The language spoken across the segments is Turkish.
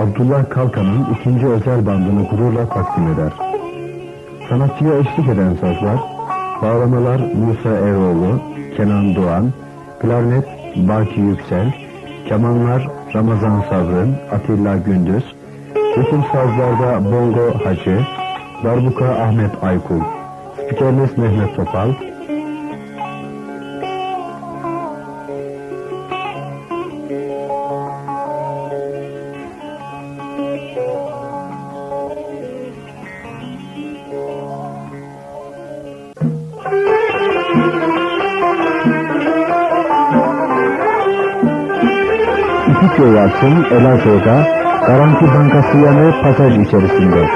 Abdullah Kalkan'ın ikinci özel bandını gururla takdim eder. Sanatçıya eşlik eden sazlar, bağlamalar Musa Eroğlu, Kenan Doğan, klarnet Baki Yüksel, kemanlar Ramazan Sabrın, Atilla Gündüz, ritim sazlarda bongo Hacı, darbuka Ahmet Aykul, spikerles Mehmet Topal, İpikyo Yalçın, Elazığ'da, Garanti Bankası yanı pasaj içerisinde.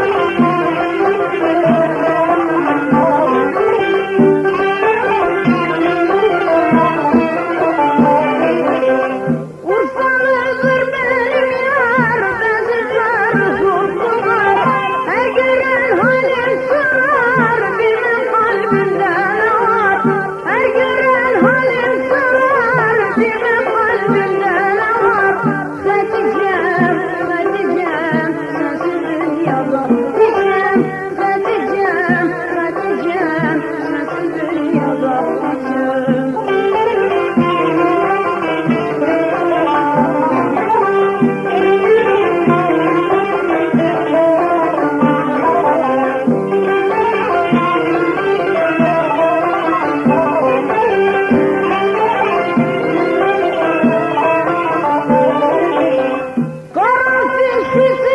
Karanfil